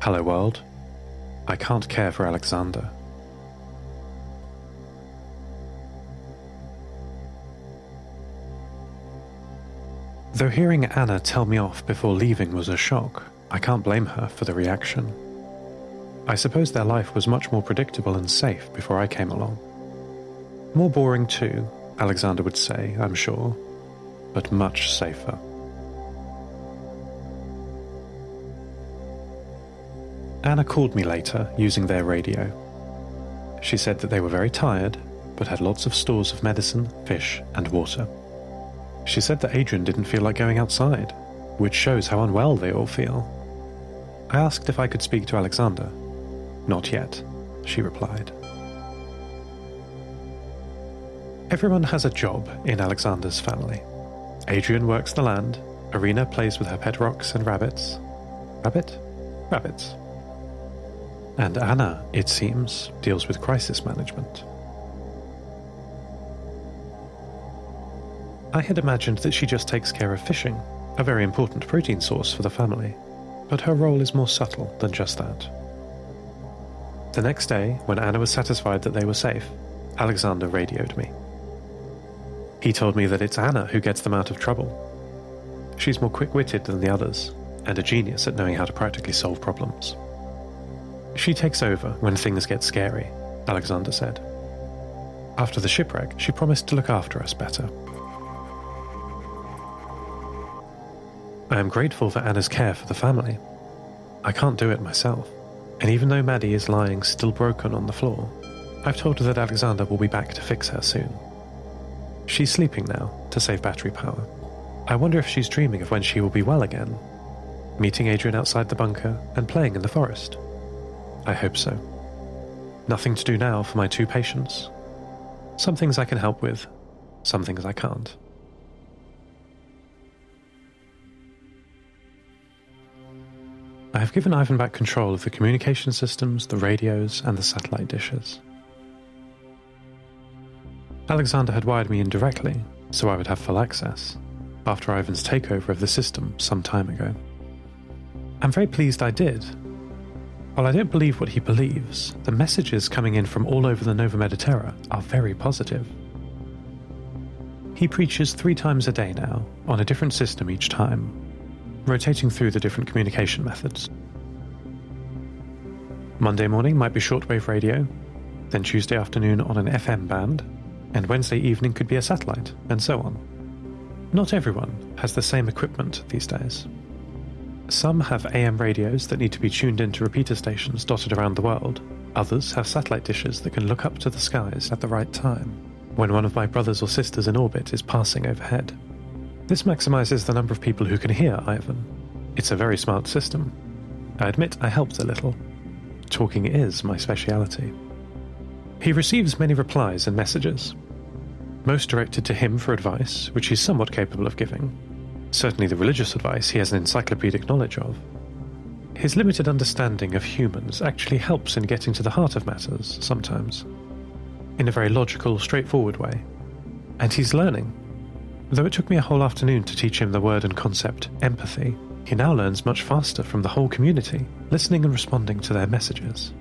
Hello world. I can't care for Alexander. Though hearing Anna tell me off before leaving was a shock, I can't blame her for the reaction. I suppose their life was much more predictable and safe before I came along. More boring too, Alexander would say, I'm sure, but much safer. Anna called me later, using their radio. She said that they were very tired, but had lots of stores of medicine, fish, and water. She said that Adrian didn't feel like going outside, which shows how unwell they all feel. I asked if I could speak to Alexander. Not yet, she replied. Everyone has a job in Alexander's family. Adrian works the land, Irina plays with her pet rocks and rabbits. Rabbits. And Anna, it seems, deals with crisis management. I had imagined that she just takes care of fishing, a very important protein source for the family, but her role is more subtle than just that. The next day, when Anna was satisfied that they were safe, Alexander radioed me. He told me that it's Anna who gets them out of trouble. She's more quick-witted than the others, and a genius at knowing how to practically solve problems. She takes over when things get scary, Alexander said. After the shipwreck, she promised to look after us better. I am grateful for Anna's care for the family. I can't do it myself, and even though Maddie is lying still broken on the floor, I've told her that Alexander will be back to fix her soon. She's sleeping now, to save battery power. I wonder if she's dreaming of when she will be well again, meeting Adrian outside the bunker and playing in the forest. I hope so. Nothing to do now for my 2 patients. Some things I can help with, some things I can't. I have given Ivan back control of the communication systems, the radios, and the satellite dishes. Alexander had wired me in directly, so I would have full access, after Ivan's takeover of the system some time ago. I'm very pleased I did. While I don't believe what he believes, the messages coming in from all over the Nova Mediterra are very positive. He preaches 3 times a day now, on a different system each time, rotating through the different communication methods. Monday morning might be shortwave radio, then Tuesday afternoon on an FM band, and Wednesday evening could be a satellite, and so on. Not everyone has the same equipment these days. Some have AM radios that need to be tuned into repeater stations dotted around the world. Others have satellite dishes that can look up to the skies at the right time, when one of my brothers or sisters in orbit is passing overhead. This maximizes the number of people who can hear Ivan. It's a very smart system. I admit I helped a little. Talking is my speciality. He receives many replies and messages, most directed to him for advice, which he's somewhat capable of giving. Certainly the religious advice he has an encyclopedic knowledge of. His limited understanding of humans actually helps in getting to the heart of matters, sometimes, in a very logical, straightforward way. And he's learning. Though it took me a whole afternoon to teach him the word and concept empathy, he now learns much faster from the whole community, listening and responding to their messages.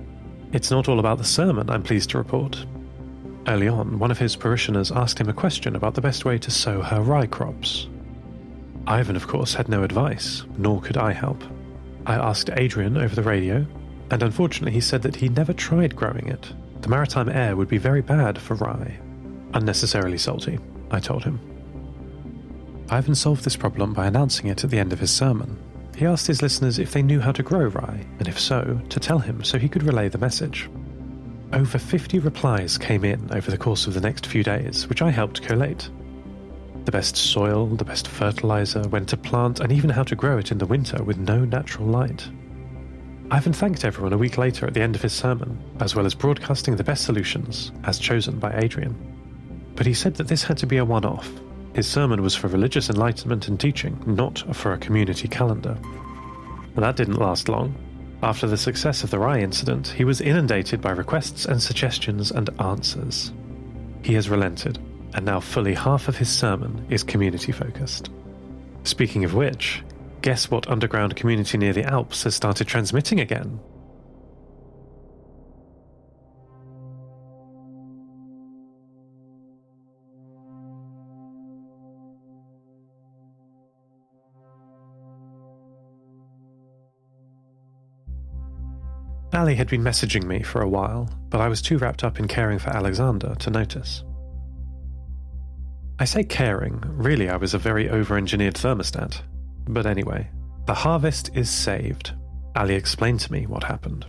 It's not all about the sermon, I'm pleased to report. Early on, one of his parishioners asked him a question about the best way to sow her rye crops. Ivan, of course, had no advice, nor could I help. I asked Adrian over the radio, and unfortunately he said that he never tried growing it. The maritime air would be very bad for rye. Unnecessarily salty, I told him. Ivan solved this problem by announcing it at the end of his sermon. He asked his listeners if they knew how to grow rye, and if so, to tell him so he could relay the message. Over 50 replies came in over the course of the next few days, which I helped collate. The best soil, the best fertilizer, when to plant, and even how to grow it in the winter with no natural light. Ivan thanked everyone a week later at the end of his sermon, as well as broadcasting the best solutions, as chosen by Adrian. But he said that this had to be a one-off. His sermon was for religious enlightenment and teaching, not for a community calendar. And that didn't last long. After the success of the rye incident, he was inundated by requests and suggestions and answers. He has relented, and now fully half of his sermon is community-focused. Speaking of which, Guess what underground community near the Alps has started transmitting again? Ali had been messaging me for a while, but I was too wrapped up in caring for Alexander to notice. I say caring, really I was a very over-engineered thermostat. But anyway, the harvest is saved. Ali explained to me what happened.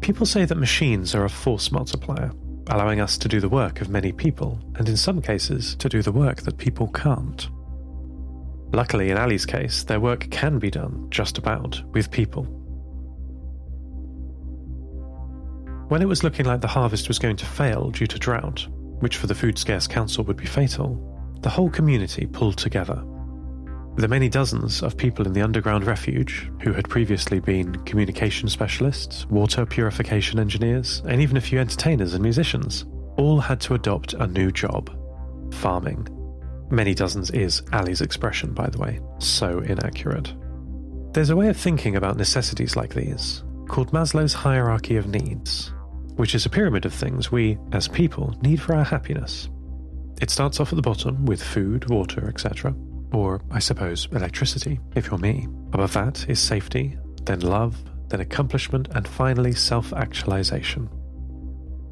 People say that machines are a force multiplier, allowing us to do the work of many people, and in some cases to do the work that people can't. Luckily, in Ali's case, their work can be done, just about, with people. When it was looking like the harvest was going to fail due to drought, which for the Food Scarce Council would be fatal, the whole community pulled together. The many dozens of people in the underground refuge, who had previously been communication specialists, water purification engineers, and even a few entertainers and musicians, all had to adopt a new job: farming. Many dozens is Ali's expression, by the way, so inaccurate. There's a way of thinking about necessities like these, called Maslow's hierarchy of needs, which is a pyramid of things we, as people, need for our happiness. It starts off at the bottom with food, water, etc., or, I suppose, electricity, if you're me. Above that is safety, then love, then accomplishment, and finally self-actualization.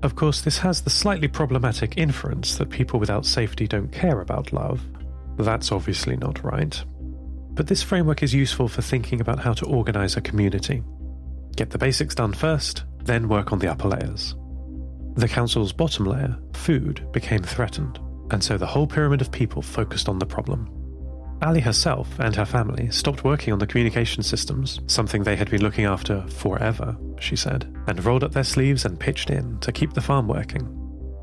Of course, this has the slightly problematic inference that people without safety don't care about love. That's obviously not right. But this framework is useful for thinking about how to organize a community. Get the basics done first, then work on the upper layers. The council's bottom layer, food, became threatened, and so the whole pyramid of people focused on the problem. Ali herself and her family stopped working on the communication systems, something they had been looking after forever, she said, and rolled up their sleeves and pitched in to keep the farm working.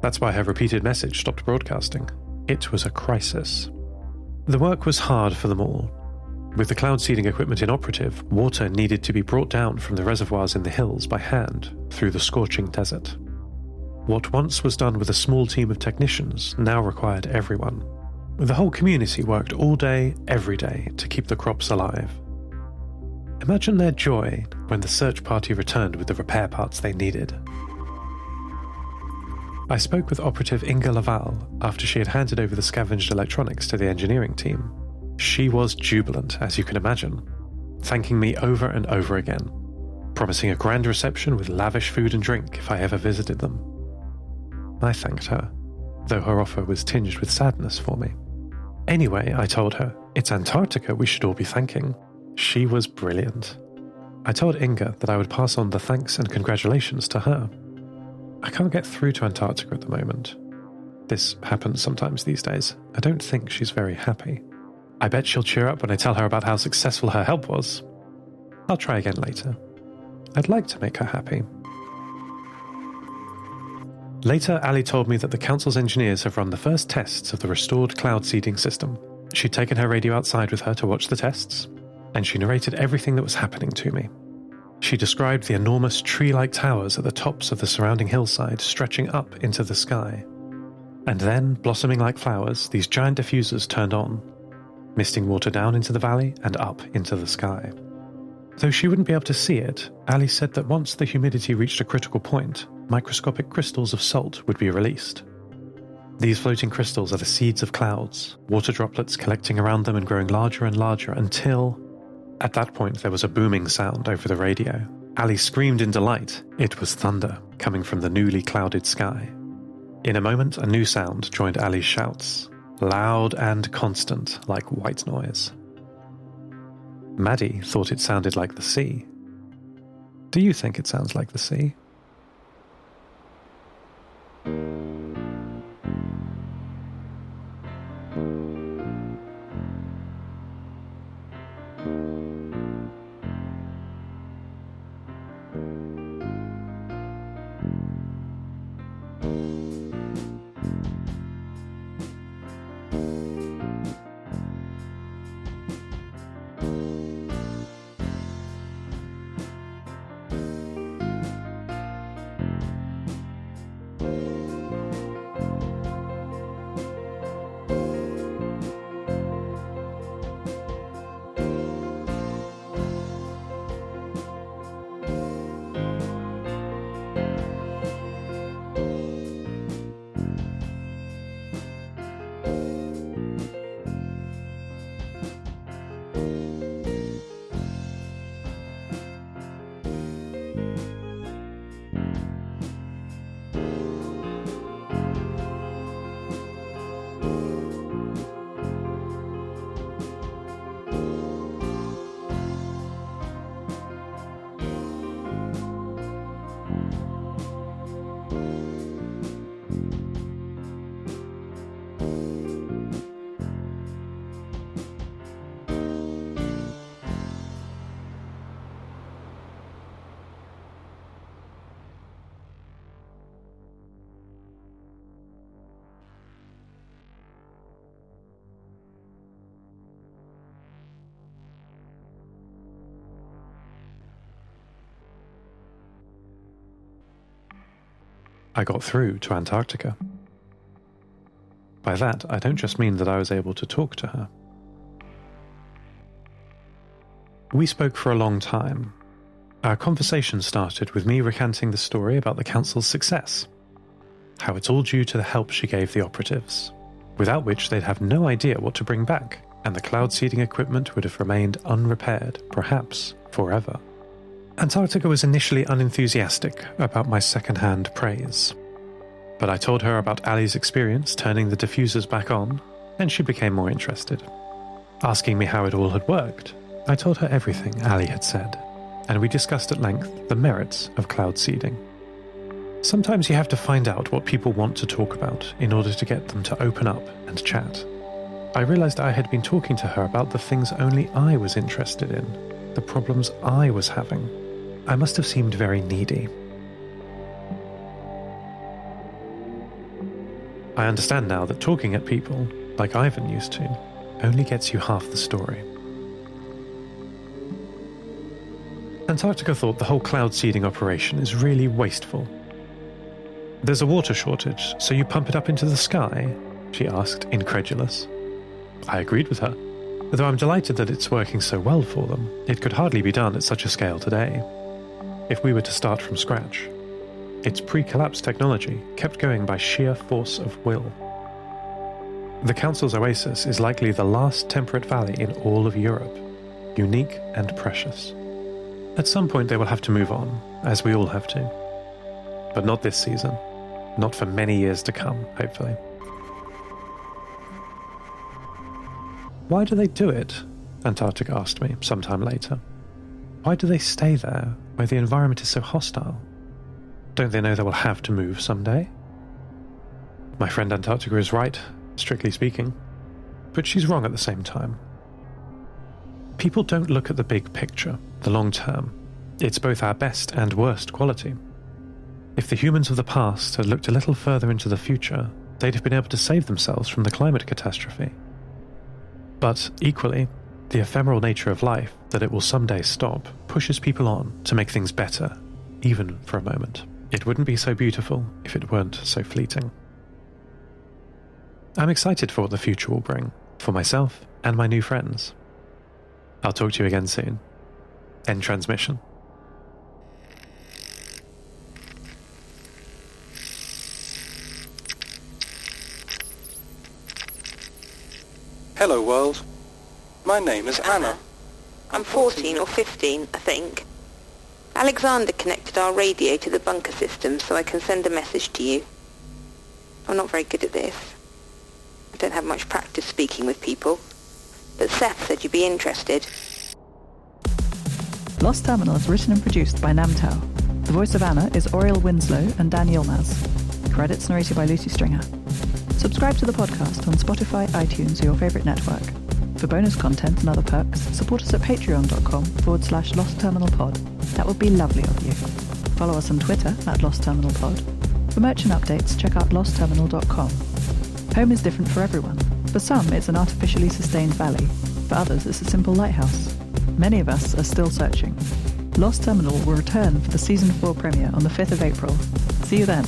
That's why her repeated message stopped broadcasting. It was a crisis. The work was hard for them all. With the cloud seeding equipment inoperative, water needed to be brought down from the reservoirs in the hills by hand through the scorching desert. What once was done with a small team of technicians now required everyone. The whole community worked all day, every day, to keep the crops alive. Imagine their joy when the search party returned with the repair parts they needed. I spoke with operative Inga Laval after she had handed over the scavenged electronics to the engineering team. She was jubilant, as you can imagine, thanking me over and over again, promising a grand reception with lavish food and drink if I ever visited them. I thanked her, though her offer was tinged with sadness for me. Anyway, I told her, it's Antarctica we should all be thanking. She was brilliant. I told Inga that I would pass on the thanks and congratulations to her. I can't get through to Antarctica at the moment. This happens sometimes these days. I don't think she's very happy. I bet she'll cheer up when I tell her about how successful her help was. I'll try again later. I'd like to make her happy. Later, Ali told me that the council's engineers have run the first tests of the restored cloud seeding system. She'd taken her radio outside with her to watch the tests, and she narrated everything that was happening to me. She described the enormous tree-like towers at the tops of the surrounding hillside stretching up into the sky. And then, blossoming like flowers, these giant diffusers turned on, misting water down into the valley and up into the sky. Though she wouldn't be able to see it, Ali said that once the humidity reached a critical point, microscopic crystals of salt would be released. These floating crystals are the seeds of clouds, water droplets collecting around them and growing larger and larger until... At that point there was a booming sound over the radio. Ali screamed in delight. It was thunder, coming from the newly clouded sky. In a moment, a new sound joined Ali's shouts, loud and constant like white noise. Maddie thought it sounded like the sea. Do you think it sounds like the sea? I got through to Antarctica. By that, I don't just mean that I was able to talk to her. We spoke for a long time. Our conversation started with me recanting the story about the Council's success, how it's all due to the help she gave the operatives, without which they'd have no idea what to bring back, and the cloud seeding equipment would have remained unrepaired, perhaps forever. Antarctica was initially unenthusiastic about my second-hand praise, but I told her about Ali's experience turning the diffusers back on, and she became more interested. Asking me how it all had worked, I told her everything Ali had said, and we discussed at length the merits of cloud seeding. Sometimes you have to find out what people want to talk about in order to get them to open up and chat. I realized I had been talking to her about the things only I was interested in, the problems I was having. I must have seemed very needy. I understand now that talking at people, like Ivan used to, only gets you half the story. Antarctica thought the whole cloud seeding operation is really wasteful. There's a water shortage, so you pump it up into the sky? She asked, incredulous. I agreed with her. Though I'm delighted that it's working so well for them, it could hardly be done at such a scale today. If we were to start from scratch. It's pre-collapse technology, kept going by sheer force of will. The Council's oasis is likely the last temperate valley in all of Europe, unique and precious. At some point they will have to move on, as we all have to. But not this season. Not for many years to come, hopefully. Why do they do it? Antarctica asked me sometime later. Why do they stay there, where the environment is so hostile? Don't they know they will have to move someday? My friend Antarctica is right, strictly speaking. But she's wrong at the same time. People don't look at the big picture, the long term. It's both our best and worst quality. If the humans of the past had looked a little further into the future, they'd have been able to save themselves from the climate catastrophe. But equally, the ephemeral nature of life, that it will someday stop, pushes people on to make things better, even for a moment. It wouldn't be so beautiful if it weren't so fleeting. I'm excited for what the future will bring, for myself and my new friends. I'll talk to you again soon. End transmission. Hello world. My name is Anna. I'm 14 or 15, I think. Alexander connected our radio to the bunker system so I can send a message to you. I'm not very good at this. I don't have much practice speaking with people. But Seth said you'd be interested. Lost Terminal is written and produced by Namtao. The voice of Anna is Oriel Winslow and Dan Yilmaz. Credits narrated by Lucy Stringer. Subscribe to the podcast on Spotify, iTunes, or your favourite network. For bonus content and other perks, support us at patreon.com/lostterminalpod. That would be lovely of you. Follow us on Twitter @lostterminalpod. For merchant updates, check out lostterminal.com. Home is different for everyone. For some, it's an artificially sustained valley. For others, it's a simple lighthouse. Many of us are still searching. Lost Terminal will return for the Season 4 premiere on the 5th of April. See you then.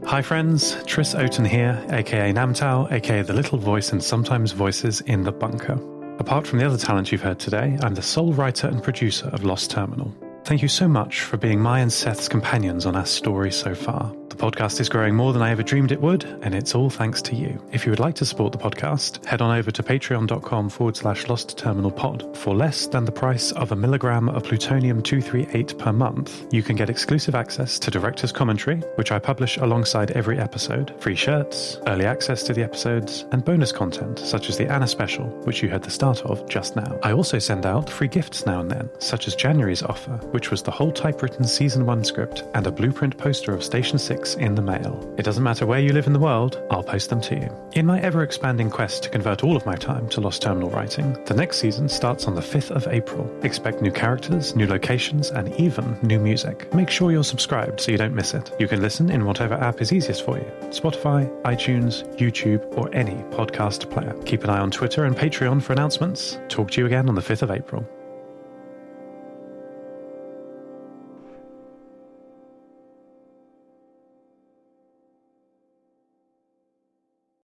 Hi friends, Tris Oaten here, aka Namtao, aka the little voice and sometimes voices in the bunker. Apart from the other talent you've heard today, I'm the sole writer and producer of Lost Terminal. Thank you so much for being my and Seth's companions on our story so far. The podcast is growing more than I ever dreamed it would, and it's all thanks to you. If you would like to support the podcast, head on over to patreon.com/lostterminalpod. For less than the price of a milligram of plutonium-238 per month, you can get exclusive access to director's commentary, which I publish alongside every episode, free shirts, early access to the episodes, and bonus content, such as the Anna special, which you heard the start of just now. I also send out free gifts now and then, such as January's offer, which was the whole typewritten Season 1 script and a blueprint poster of Station 6 in the mail. It doesn't matter where you live in the world, I'll post them to you. In my ever-expanding quest to convert all of my time to Lost Terminal writing, the next season starts on the 5th of April. Expect new characters, new locations, and even new music. Make sure you're subscribed so you don't miss it. You can listen in whatever app is easiest for you. Spotify, iTunes, YouTube, or any podcast player. Keep an eye on Twitter and Patreon for announcements. Talk to you again on the 5th of April.